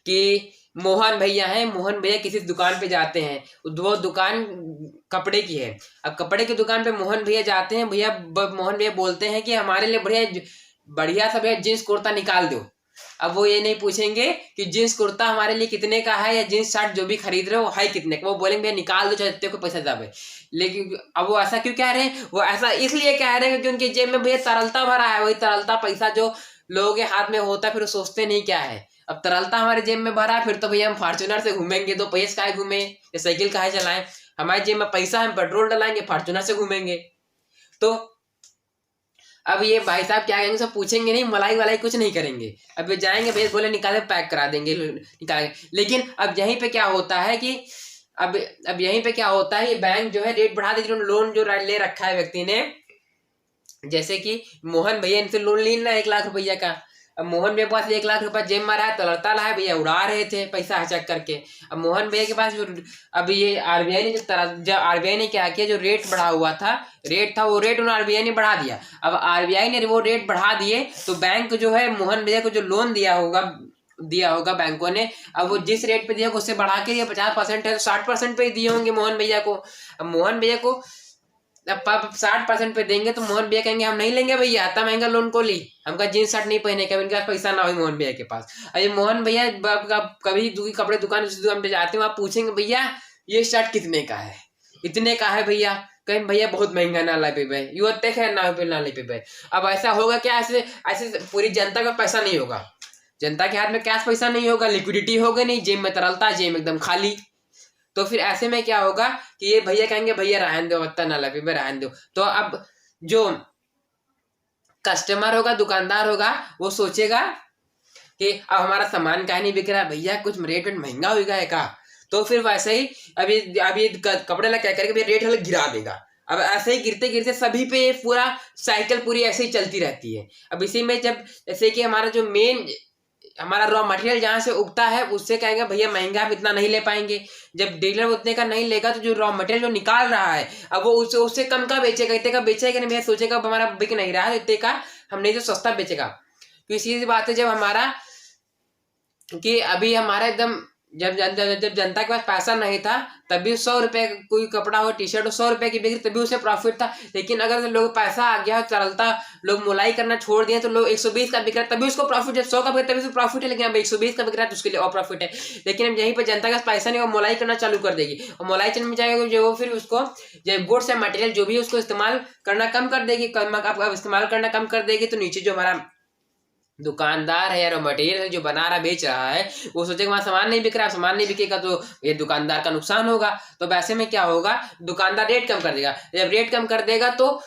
A: कि मोहन भैया हैं, मोहन भैया किसी दुकान पे जाते हैं, वो दुकान कपड़े की है। अब कपड़े की दुकान पे मोहन भैया जाते हैं, मोहन भैया बोलते हैं कि हमारे लिए बढ़िया सा भैया जींस कुर्ता निकाल दो। अब वो ये नहीं पूछेंगे कि जींस कुर्ता हमारे लिए कितने का है, या जींस शर्ट जो भी खरीद रहे हो है कितने का, वो बोलेंगे भैया निकाल दो, चाहे को पैसा जावे। लेकिन अब वो ऐसा क्यों कह रहे हैं, वो ऐसा इसलिए कह रहे हैं क्योंकि उनकी जेब में भैया तरलता भरा है, वही तरलता पैसा जो लोगों के हाथ में होता है, फिर वो सोचते नहीं क्या है। अब तरलता हमारे जेब में भरा है, फिर तो भैया हम फॉर्च्यूनर से घूमेंगे, तो पैसे काहे घूमे या साइकिल काहे चलाएं, हमारे जेब में पैसा, हम पेट्रोल डलाएंगे, फॉर्च्यूनर से घूमेंगे। तो अब ये भाई साहब क्या करेंगे, सब पूछेंगे नहीं, मलाई वालाई कुछ नहीं करेंगे। अब ये जाएंगे भैया बोले निकाले, पैक करा देंगे, निकालेंगे। लेकिन अब यहीं पे क्या होता है कि अब यहीं पे क्या होता है, ये बैंक जो है रेट बढ़ा देती है। लोन जो ले रखा है व्यक्ति ने, जैसे कि मोहन भैया इनसे लोन लेना 1 लाख रुपया का। अब मोहन भैया के पास 1 लाख रुपया जेब में रहा है, तलड़ता रहा है, भैया उड़ा रहे थे पैसा हचक करके। अब मोहन भैया के पास जो अब ये आरबीआई ने जब आरबीआई ने क्या किया, जो रेट बढ़ा हुआ था, रेट था वो रेट उन्होंने आरबीआई ने बढ़ा दिया। अब आरबीआई ने वो रेट बढ़ा दिए तो बैंक जो है मोहन भैया को जो लोन दिया होगा बैंकों ने, अब वो जिस रेट पे दिया उससे बढ़ा के 50% है तो 60% पे ही दिए होंगे मोहन भैया को। अब मोहन भैया को अब 60% पे देंगे तो मोहन भैया कहेंगे हम नहीं लेंगे भैया, इतना महंगा लोन को ली, हमका जींस शर्ट नहीं पहने का, इनके पास पैसा ना हो मोहन भैया के पास। अरे मोहन भैया कभी कपड़े दुकान पे जाते हैं, आप पूछेंगे भैया ये शर्ट कितने का है, इतने का है भैया, कहीं भैया बहुत महंगा ना ला पे भाई, यू होते है ना पे ना ले पे भाई। अब ऐसा होगा क्या, ऐसे ऐसे पूरी जनता का पैसा नहीं होगा, जनता के हाथ में कैश पैसा नहीं होगा, लिक्विडिटी होगा नहीं, जेब में तरलता, जेब एकदम खाली। तो फिर ऐसे में क्या होगा कि ये भैया कहेंगे भैया रहन दो, इतना ना लगे भाई रहन दो। तो अब जो कस्टमर होगा, दुकानदार होगा, वो सोचेगा कि अब हमारा सामान काहे नहीं बिक रहा, भैया कुछ रेट महंगा हो गया है का। तो फिर वैसे ही अभी कपड़े ला क्या करेगा, रेट हल्का गिरा देगा। अब ऐसे ही गिरते गिरते सभी पे पूरा साइकिल पूरी ऐसे ही चलती रहती है। अब इसी में जब जैसे कि हमारा जो मेन हमारा रॉ मटेरियल जहाँ से उगता है उससे कहेंगे भैया महंगा हम इतना नहीं ले पाएंगे। जब डीलर उतने का नहीं लेगा तो जो रॉ मटेरियल जो निकाल रहा है अब वो उससे कम का बेचेगा, इतने का बेचेगा नहीं, भैया सोचेगा हमारा बिक नहीं रहा है इतने का, हम नहीं तो सस्ता बेचेगा। तो इसी बात है जब हमारा कि अभी हमारा एकदम जब जनता के पास पैसा नहीं था तभी 100 रुपए कोई कपड़ा हो, टी शर्ट हो 100 रुपए की बिक्री, तभी उसे प्रॉफिट था। लेकिन अगर लोग पैसा आ गया चलता, लोग मुलाई करना छोड़ दिए तो लोग 120 का बिक रहा है तभी उसको प्रॉफिट, जब 100 का बिक तभी उसको प्रॉफिट है, लेकिन अब 120 का बिक रहा है तो उसके लिए और प्रॉफिट है। लेकिन अब यहीं पर जनता के पास पैसा नहीं, वो मुलाई करना चालू कर देगी, और मुलाई चलने में जाएगा जो वो फिर उसको जब गुड्स या मटेरियल जो भी उसको इस्तेमाल करना कम कर देगी, इस्तेमाल करना कम कर देगी, तो नीचे जो हमारा दुकानदार है या मटेरियल जो बना रहा बेच रहा है वो सोचेगा वहां सामान नहीं बिक रहा, सामान नहीं बिकेगा तो ये दुकानदार का नुकसान होगा। तो वैसे में क्या होगा, दुकानदार रेट कम कर देगा, जब रेट कम कर देगा तो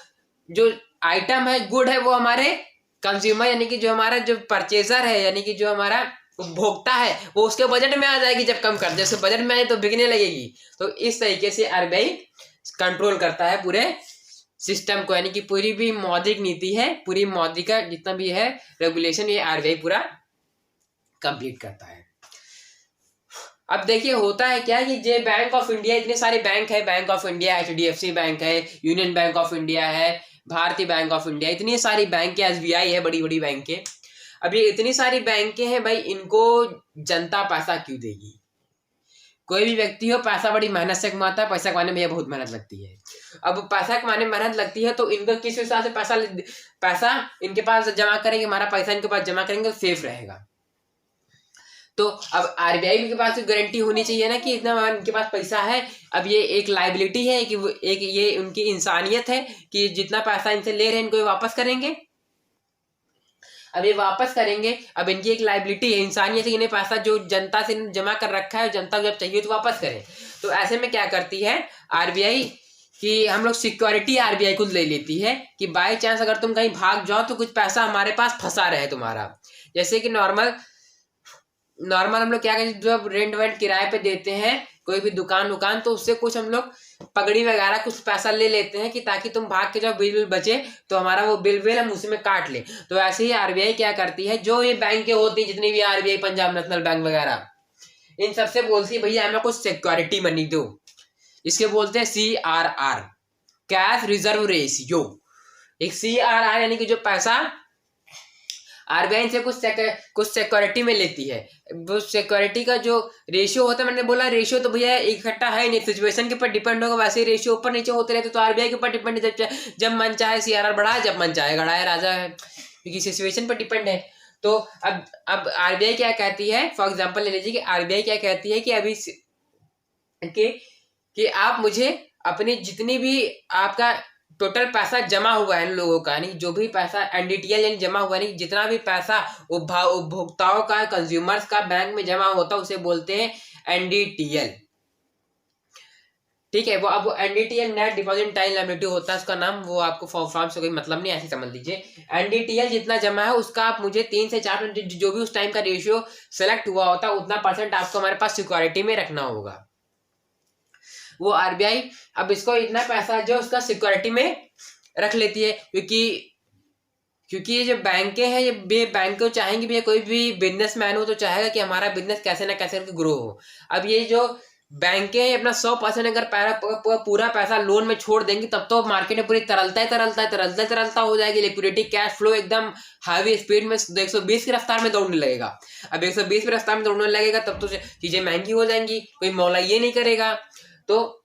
A: जो आइटम है गुड है वो हमारे कंज्यूमर यानी कि जो हमारा जो परचेजर है यानी कि जो हमारा उपभोक्ता है वो उसके बजट में आ जाएगी। जब कम कर दे उसके बजट में आए तो बिकने लगेगी। तो इस तरीके से आरबीआई कंट्रोल करता है पूरे सिस्टम को, यानी कि पूरी भी मौद्रिक नीति है, पूरी मौद्रिक का जितना भी है रेगुलेशन ये आरबीआई पूरा कंप्लीट करता है। अब देखिए होता है क्या कि जे बैंक ऑफ इंडिया, इतने सारे बैंक है, bank of India, HDFC Bank है, यूनियन बैंक ऑफ इंडिया है, भारतीय बैंक ऑफ इंडिया, इतनी सारी बैंक है, एसबीआई है, बड़ी बड़ी बैंक है। अब ये इतनी सारी बैंकें हैं भाई, इनको जनता पैसा क्यों देगी। कोई भी व्यक्ति हो पैसा बड़ी मेहनत से कमाता है, पैसा कमाने में बहुत मेहनत लगती है। अब पैसा कमाने में मेहनत लगती है तो इनको किस हिसाब से पैसा इनके पास जमा करेंगे, हमारा पैसा इनके पास जमा करेंगे तो सेफ रहेगा। तो अब आरबीआई के पास गारंटी होनी चाहिए ना कि इतना इनके पास पैसा है। अब ये एक लाइबिलिटी है कि एक ये उनकी इंसानियत है कि जितना पैसा इनसे ले रहे हैं इनको वापस करेंगे। अब ये वापस करेंगे, अब इनकी एक लाइबिलिटी है, इंसानियत है, इन्हें पैसा जो जनता से जमा कर रखा है जनता जब चाहिए तो वापस करें। तो ऐसे में क्या करती है आरबीआई कि हम लोग सिक्योरिटी आरबीआई खुद ले लेती है कि बाय चांस अगर तुम कहीं भाग जाओ तो कुछ पैसा हमारे पास फंसा रहे तुम्हारा। जैसे कि नॉर्मल हम लोग क्या करें, जब रेंट वेंट किराए पे देते हैं कोई भी दुकान तो उससे कुछ हम लोग पगड़ी वगैरह कुछ पैसा ले लेते हैं कि ताकि तुम भाग के जब बिल बचे तो हमारा वो बिल हम उसी में काट ले। तो ऐसे ही आरबीआई क्या करती है, जो ये बैंकें होती है जितनी भी आरबीआई, पंजाब नेशनल बैंक वगैरह, इन सबसे बोलती है भैया हमें कुछ सिक्योरिटी मनी दो। इसके बोलते हैं CRR, कैश रिजर्व रेशियो। एक CRR यानी कि जो पैसा आरबीआई से कुछ सिक्योरिटी में लेती है, वो सिक्योरिटी का जो रेशियो होता है, मैंने बोला रेशियो तो भैया इकट्ठा है नहीं, सिचुएशन के ऊपर डिपेंड होगा। वैसे ही रेशियो ऊपर नीचे होते रहते तो आरबीआई के ऊपर डिपेंड है, जब मन चाहे CRR बढ़ाए, जब मन चाहे घटाए, राजा है, क्योंकि सिचुएशन पर डिपेंड है। तो अब आरबीआई क्या कहती है, फॉर एग्जाम्पल ले लीजिए कि आरबीआई क्या कहती है कि अभी कि आप मुझे अपनी जितनी भी आपका टोटल पैसा जमा हुआ है इन लोगों का, यानी जो भी पैसा एनडीटीएल यानी जमा हुआ है, जितना भी पैसा उपभोक्ताओं का, कंज्यूमर्स का बैंक में जमा होता है उसे बोलते हैं एनडीटीएल। ठीक है। वो अब NDTL net deposit time liability होता है उसका नाम, वो आपको फॉर्म से कोई मतलब नहीं, ऐसे समझ लीजिए। एनडीटीएल जितना जमा है उसका आप मुझे 3 से 4% जो भी उस टाइम का रेशियो सेलेक्ट हुआ होता है उतना परसेंट आपको हमारे पास सिक्योरिटी में रखना होगा। वो आरबीआई अब इसको इतना पैसा जो उसका सिक्योरिटी में रख लेती है, क्योंकि ये जो बैंकें हैं ये बैंक को चाहेंगे भैया, कोई भी बिजनेसमैन हो तो चाहेगा कि हमारा बिजनेस कैसे ना कैसे ग्रो हो। अब ये जो बैंकें हैं अपना 100% अगर पूरा पैसा लोन में छोड़ देंगी तब तो मार्केट में पूरी तरलता हो जाएगी। लिक्विडिटी कैश फ्लो एकदम हाई स्पीड में 120 की रफ्तार में दौड़ने लगेगा। अब 120 की रफ्तार में दौड़ने लगेगा तब तो चीजें महंगी हो जाएंगी, कोई मौला ये नहीं करेगा। तो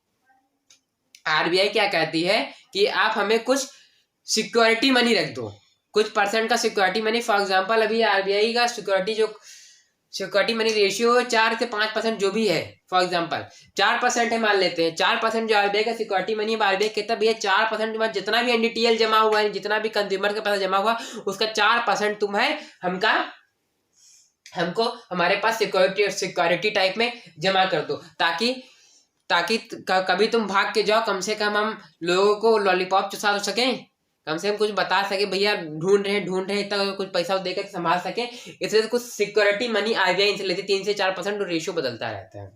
A: आरबीआई क्या कहती है कि आप हमें कुछ सिक्योरिटी मनी रख दो, कुछ परसेंट का सिक्योरिटी मनी। फॉर एग्जांपल अभी आरबीआई का सिक्योरिटी मनी रेशियो 4 से 5% जो भी है, फॉर एग्जांपल 4% है मान लेते हैं। 4% जो आरबीआई का सिक्योरिटी मनी है, आरबीआई कहता है भैया 4% जितना भी एनडीटीएल जमा हुआ है, जितना भी कंज्यूमर का पैसा जमा हुआ उसका 4% तुम है हमको हमारे पास सिक्योरिटी टाइप में जमा कर दो, ताकि कभी तुम भाग के जाओ, कम से कम हम लोगों को लॉलीपॉप चुसा सकें, कम से कम कुछ बता सके भैया ढूंढ रहे इतना कुछ पैसा देकर संभाल सके। इसलिए कुछ सिक्योरिटी मनी आरबीआई से लेती 3 से 4% रेशियो बदलता रहता है।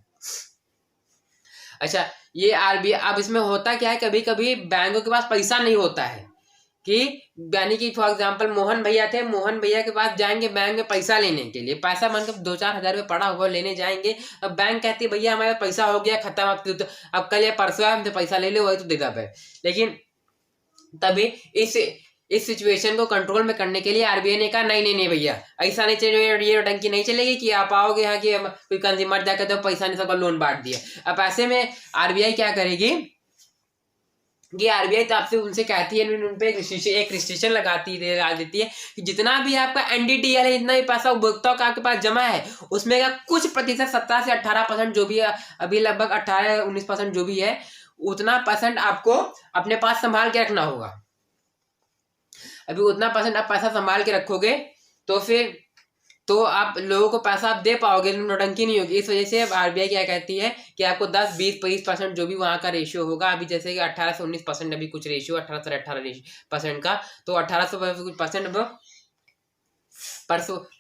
A: अच्छा, ये आरबीआई अब इसमें होता क्या है, कभी कभी बैंकों के पास पैसा नहीं होता है कि यानी कि फॉर एग्जांपल मोहन भैया थे, मोहन भैया के पास जाएंगे बैंक में पैसा लेने के लिए, पैसा मानकर 2-4 हजार रुपये पड़ा हुआ लेने जाएंगे। अब बैंक कहती है भैया हमारे पैसा हो गया खत्म, अब कल या परसों हमसे पैसा ले लो, वही तो दे दे। लेकिन तभी इस सिचुएशन को कंट्रोल में करने के लिए आरबीआई ने कहा नहीं भैया ऐसा नहीं चाहिए, ये टंकी नहीं चलेगी कि आप आओगे यहाँ कि कोई कंज्यूमर जाकर तो पैसा नहीं, सबका लोन बांट दिया। अब ऐसे में आरबीआई क्या करेगी कि आरबीआई तो आपसे उनसे कहती है, उन पे एक रिस्ट्रिक्शन लगा देती है कि जितना भी आपका एनडीटीएल है, जितना भी पैसा उपभोक्ताओं का आपके पास जमा है उसमें का कुछ प्रतिशत 17 से 18% जो भी है, अभी लगभग 18-19% जो भी है, उतना परसेंट आपको अपने पास संभाल के रखना होगा। अभी उतना परसेंट आप पैसा संभाल के रखोगे तो आप लोगों को पैसा आप दे पाओगे, नोटंकी नहीं होगी। इस वजह से अब आरबीआई क्या कहती है कि आपको 10-20-25% जो भी वहां का रेशियो होगा, अभी जैसे कि 18 से 19% अभी कुछ रेशियो 18 से 18% का, तो 18 से कुछ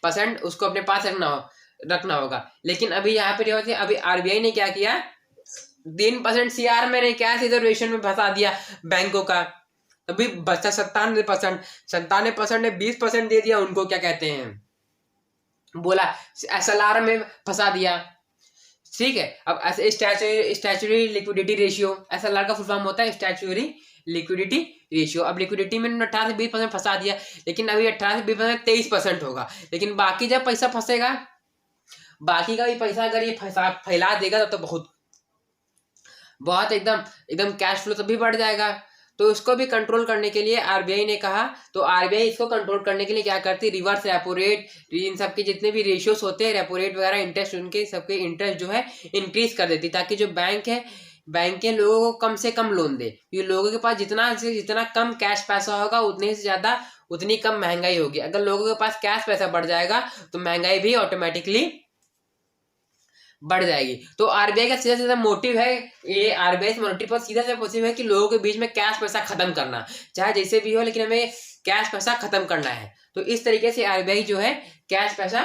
A: परसेंट उसको अपने पास रखना होगा। लेकिन अभी यहाँ पे अभी आरबीआई ने क्या किया, 3% सीआर में कैश रिजर्वेशन में फंसा दिया बैंकों का। अभी बचा 97% ने 20% दे दिया उनको, क्या कहते हैं, बोला एसएलआर में फंसा दिया। ठीक है, अब स्टैच्यूटरी लिक्विडिटी रेशियो, एसएलआर का फुल फॉर्म होता है स्टैच्यूटरी लिक्विडिटी रेशियो। अब लिक्विडिटी में 18 से 20% फंसा दिया, लेकिन अभी 18 से 20% 23% होगा। लेकिन बाकी जब पैसा फंसेगा, बाकी का भी पैसा अगर ये फैला देगा तो बहुत एकदम कैश फ्लो तभी बढ़ जाएगा। तो इसको भी कंट्रोल करने के लिए आरबीआई ने कहा, तो आरबीआई इसको कंट्रोल करने के लिए क्या करती है, रिवर्स रेपो रेट, इन सबके जितने भी रेशियोज होते हैं, रेपो रेट वगैरह, इंटरेस्ट, उनके सबके इंटरेस्ट जो है इंक्रीज कर देती, ताकि जो बैंक के लोगों को कम से कम लोन दे। क्योंकि लोगों के पास जितना कम कैश पैसा होगा उतनी कम महंगाई होगी। अगर लोगों के पास कैश पैसा बढ़ जाएगा तो महंगाई भी ऑटोमेटिकली बढ़ जाएगी। तो आरबीआई का सीधा मोटिव है, ये आरबीआई से मोटिव पर सीधा से मोटिव है कि लोगों के बीच में कैश पैसा खत्म करना, चाहे जैसे भी हो, लेकिन हमें कैश पैसा खत्म करना है। तो इस तरीके से आरबीआई जो है कैश पैसा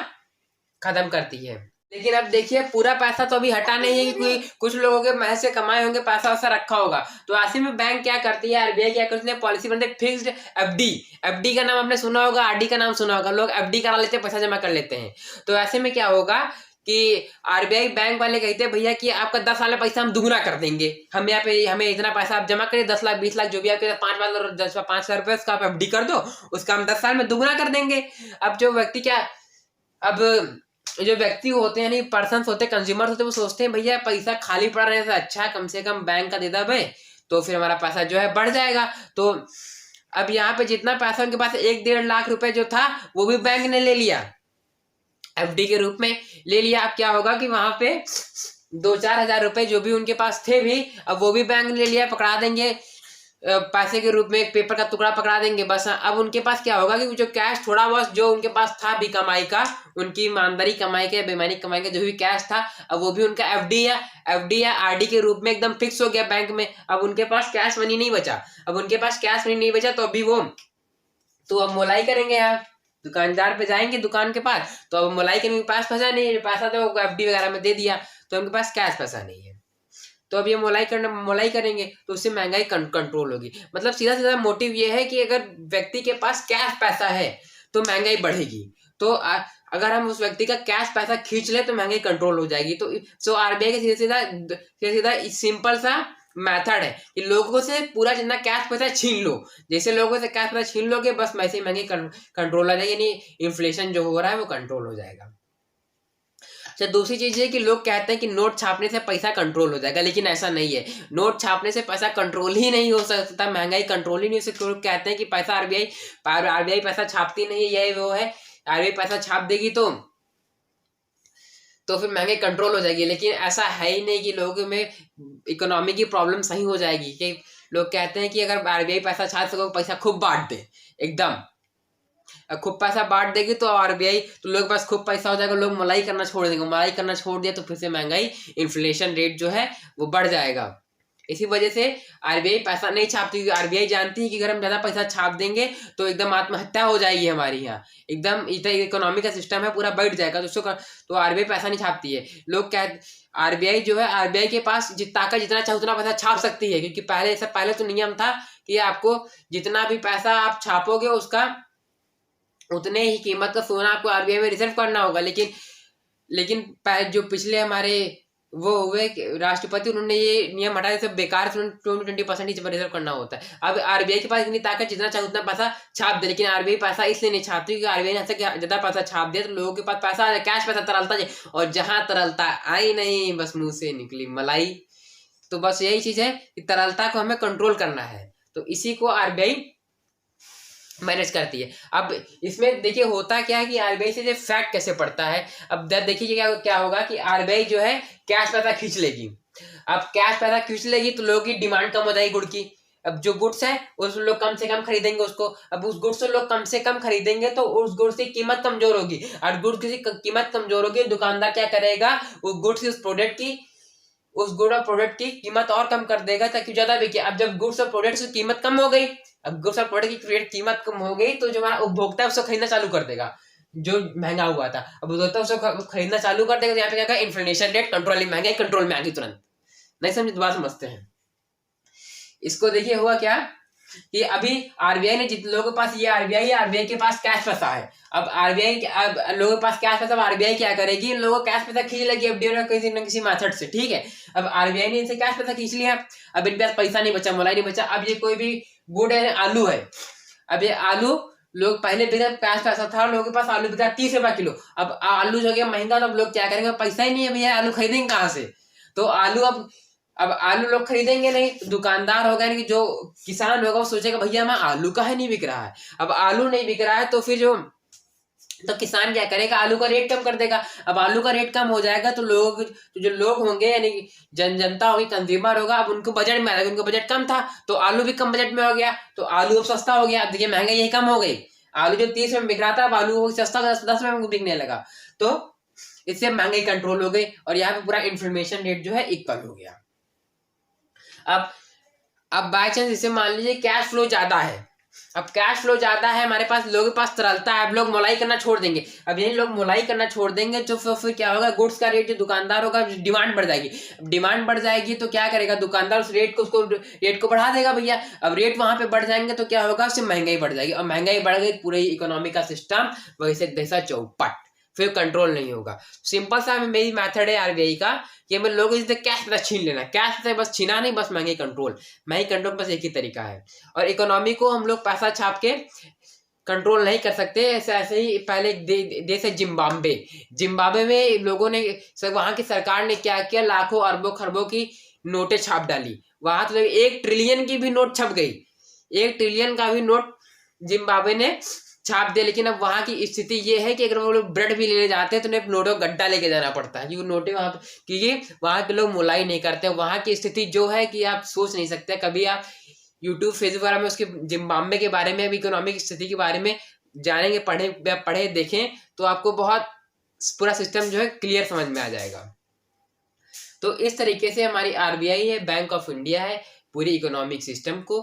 A: खत्म करती है। लेकिन अब देखिए पूरा पैसा तो अभी हटा नहीं है कि कुछ लोगों के महज से कमाए होंगे, पैसा वैसा रखा होगा। तो ऐसे में बैंक क्या करती है, आरबीआई क्या करती है, पॉलिसी बनते फिक्स्ड एफडी का नाम आपने सुना होगा, आरडी का नाम सुना होगा, लोग एफडी करा लेते हैं, पैसा जमा कर लेते हैं। तो ऐसे में क्या होगा कि आरबीआई बैंक वाले कहते हैं भैया कि आपका 10 साल में पैसा हम दुगना कर देंगे, हम यहाँ पे हमें इतना पैसा आप जमा करिए, 10 लाख 20 लाख जो भी आपके 5 लाख रुपए उसका आप एफडी कर दो, उसका हम 10 साल में दुगना कर देंगे। अब जो व्यक्ति होते हैं, यानी पर्सन होते हैं, कंज्यूमर होते हैं, वो सोचते हैं भैया पैसा खाली पड़ा रहने से अच्छा है कम से कम बैंक का दे दे भाई, तो फिर हमारा पैसा जो है बढ़ जाएगा। तो अब यहाँ पे जितना पैसा उनके पास 1-1.5 लाख रुपए जो था वो भी बैंक ने ले लिया, एफडी के रूप में ले लिया। अब क्या होगा कि वहां पे 2-4 हजार रुपए जो भी उनके पास थे भी, अब वो भी बैंक ने ले लिया, पकड़ा देंगे पैसे के रूप में एक पेपर का टुकड़ा पकड़ा देंगे बस। अब उनके पास क्या होगा कि जो कैश थोड़ा बहुत जो उनके पास था भी कमाई का, उनकी ईमानदारी कमाई का, बेईमानी कमाई का जो भी कैश था, अब वो भी उनका एफडी या आरडी के रूप में एकदम फिक्स हो गया बैंक में। अब उनके पास कैश मनी नहीं बचा। अब उनके पास कैश मनी नहीं बचा तो अभी वो तो अब मोलाई करेंगे यार, दुकानदार पे जाएंगे दुकान के पास, तो अब मोलाई करने के पास पैसा नहीं है, पैसा तो एफडी वगैरह में दे दिया, तो उनके पास कैश पैसा नहीं है। तो अब ये मोलाई करेंगे तो उससे महंगाई कंट्रोल होगी। मतलब सीधा सीधा मोटिव ये है कि अगर व्यक्ति के पास कैश पैसा है तो महंगाई बढ़ेगी। तो अगर हम उस व्यक्ति का कैश पैसा खींच ले तो महंगाई कंट्रोल हो जाएगी। तो आरबीआई का सीधा सीधा सिंपल सा मेथड है कि लोगों से पूरा जितना कैश पैसा छीन लो। जैसे लोगों से कैश पैसा छीन लोगे बस वैसे ही महंगाई कंट्रोल हो जाएगी, यानी इन्फ्लेशन जो हो रहा है वो कंट्रोल हो जाएगा। अच्छा, दूसरी चीज है कि लोग कहते हैं कि नोट छापने से पैसा कंट्रोल हो जाएगा, लेकिन ऐसा नहीं है। नोट छापने से पैसा कंट्रोल ही नहीं हो सकता, महंगाई कंट्रोल ही नहीं हो सकती। लोग कहते हैं कि पैसा आरबीआई पैसा छापती नहीं है, यही वो है, आरबीआई पैसा छाप देगी तो फिर महंगाई कंट्रोल हो जाएगी। लेकिन ऐसा है ही नहीं कि लोगों में इकोनॉमी की प्रॉब्लम सही हो जाएगी। कि लोग कहते हैं कि अगर आरबीआई पैसा छाप सको पैसा खूब बांट दे, एकदम खूब पैसा बांट देगी तो आरबीआई, तो लोग पास खूब पैसा हो जाएगा, लोग मलाई करना छोड़ देंगे। मलाई करना छोड़ दिया तो फिर से महंगाई, इन्फ्लेशन रेट जो है वो बढ़ जाएगा। इसी वजह से आरबीआई पैसा नहीं छापती, क्योंकि आरबीआई जानती है कि अगर हम ज्यादा पैसा छाप देंगे तो एकदम आत्महत्या हो जाएगी हमारी यहाँ, एकदम इकोनॉमी का सिस्टम है पूरा बैठ जाएगा। तो आरबीआई पैसा नहीं छापती है। लोग क्या, आरबीआई जो है, आरबीआई के पास जितना चाहे उतना पैसा छाप सकती है, क्योंकि पहले तो नियम था कि आपको जितना भी पैसा आप छापोगे उसका उतने ही कीमत का सोना आपको आरबीआई में रिजर्व करना होगा। लेकिन जो पिछले हमारे वो हुए राष्ट्रपति, उन्होंने ये नियम हटाया, सब बेकार, 20% ही रिजर्व करना होता है। अब आरबीआई के पास इतनी ताकत जितना चाहे उतना पैसा छाप दे, लेकिन आरबीआई पैसा इसलिए नहीं छापती क्योंकि आरबीआई ने ज्यादा पैसा छाप दिया तो लोगों के पास पैसा आ जाए, कैश पैसा तरलता जाए, और जहां तरलता आई नहीं बस मुंह से निकली मलाई। तो बस यही चीज है कि तरलता को हमें कंट्रोल करना है, तो इसी को आरबीआई मैनेज करती है। अब इसमें देखिए होता क्या है कि आरबीआई से फैक्ट कैसे पड़ता है। अब देखिए क्या होगा कि आरबीआई जो है कैश पैसा खींच लेगी। अब कैश पैसा खींच लेगी तो लोगों की डिमांड कम हो जाएगी गुड़ की। अब जो गुड्स है उस लोग कम से कम खरीदेंगे उसको। अब उस गुड्स को लोग कम से कम खरीदेंगे तो उस गुड्स की कीमत कमजोर होगी, और गुड्स की कीमत कमजोर होगी, दुकानदार क्या करेगा, वो गुड्स उस गुड और प्रोडक्ट की कीमत और कम कर देगा ताकि ज्यादा बिके। अब जब गुड्स और प्रोडक्ट की कीमत कम हो गई, अब गुड्स और प्रोडक्ट की कीमत कम हो गई तो जो हमारा उपभोक्ता है उसको खरीदना चालू कर देगा, जो महंगा हुआ था। अब उपभोक्ता उसको खरीदना चालू कर देगा तो यहाँ पे क्या, इन्फ्लेशन रेट कंट्रोल, महंगाई कंट्रोल में आ गई तुरंत। नहीं समझे तो बात समझते हैं इसको। देखिए हुआ क्या कि अभी आरबीआई ने जितने लोगों के पास ये आरबीआई के पास कैश पैसा है। अब लोगों के पास कैश पैसा, आरबीआई क्या करेगी, इन लोगों को कैश पैसा खींच लेगी एफडी में किसी न किसी मेथड से, ठीक है। अब आरबीआई ने इनसे कैश पैसा खींच लिया, अब इनके पास पैसा नहीं बचा, मलाई नहीं बचा। अब ये कोई भी गुड है, आलू है, अब ये आलू लोग पहले बिना कैश पैसा था, लोगों के पास आलू बिका 30 रुपया किलो। अब आलू जो गया महंगा तो अब लोग क्या करेंगे, पैसा ही नहीं है भैया, आलू खरीदेंगे कहाँ से। तो आलू अब आलू लोग खरीदेंगे नहीं, दुकानदार होगा नहीं, जो किसान होगा वो सोचेगा भैया हमारा आलू का है नहीं बिक रहा है। अब आलू नहीं बिक रहा है तो फिर तो किसान क्या करेगा, आलू का रेट कम कर देगा। अब आलू का रेट कम हो जाएगा तो जो लोग होंगे यानी जनता होगी, कंज्यूमर होगा, अब उनको बजट में आएगा, उनको बजट कम था तो आलू भी कम बजट में हो गया, तो आलू अब सस्ता हो गया। अब देखिए महंगाई यही कम हो गई, आलू जो 30 में बिक रहा था अब आलू सस्ता 10 में बिकने लगा, तो इससे महंगाई कंट्रोल हो गई और यहाँ पे पूरा इन्फ्लेशन रेट जो है इक्वल हो गया। अब बाय चांस इसे मान लीजिए कैश फ्लो ज्यादा है, अब कैश फ्लो ज्यादा है हमारे पास, लोगों के पास तरलता है, अब लोग मोलाई करना छोड़ देंगे। अब यही लोग मोलाई करना छोड़ देंगे तो फिर क्या होगा, गुड्स का रेट जो दुकानदार होगा, डिमांड बढ़ जाएगी। डिमांड बढ़ जाएगी तो क्या करेगा दुकानदार, उस रेट को बढ़ा देगा भैया। अब रेट वहां पे बढ़ जाएंगे तो क्या होगा, उससे महंगाई बढ़ जाएगी, और महंगाई बढ़ गई पूरे इकोनॉमी का सिस्टम वैसे जैसा चौपट, फिर कंट्रोल नहीं होगा। सिंपल सा मेरी मेथड है आरबीआई का कि हमें लोगों से कैश पैसा छीन लेना, कैश से बस छीना नहीं, बस महंगाई कंट्रोल बस एक ही तरीका है। और इकोनॉमी को हम लोग पैसा छाप के कंट्रोल नहीं कर सकते। ऐसे ही पहले देश है जिम्बाब्वे में लोगों ने, वहां की सरकार ने क्या किया, लाखों अरबों खरबों की नोटें छाप डाली। वहां तो 1 ट्रिलियन की भी नोट छप गई, 1 ट्रिलियन का भी नोट जिम्बाब्वे ने छाप दे। लेकिन अब वहां की स्थिति ये है कि अगर वो लोग ब्रेड भी लेने जाते हैं तो उन्हें नोटों का गड्ढा लेके जाना पड़ता है, क्योंकि नोटें वहां क्योंकि वहां के लोग मोलाई नहीं करते। वहां की स्थिति जो है कि आप सोच नहीं सकते, कभी आप यूट्यूब फेसबुक वगैरह में उसके जिम्बाब्वे के बारे में, अभी इकोनॉमिक स्थिति के बारे में जानेंगे, पढ़े देखें तो आपको बहुत पूरा सिस्टम जो है क्लियर समझ में आ जाएगा। तो इस तरीके से हमारी आरबीआई है, बैंक ऑफ इंडिया है, पूरी इकोनॉमिक सिस्टम को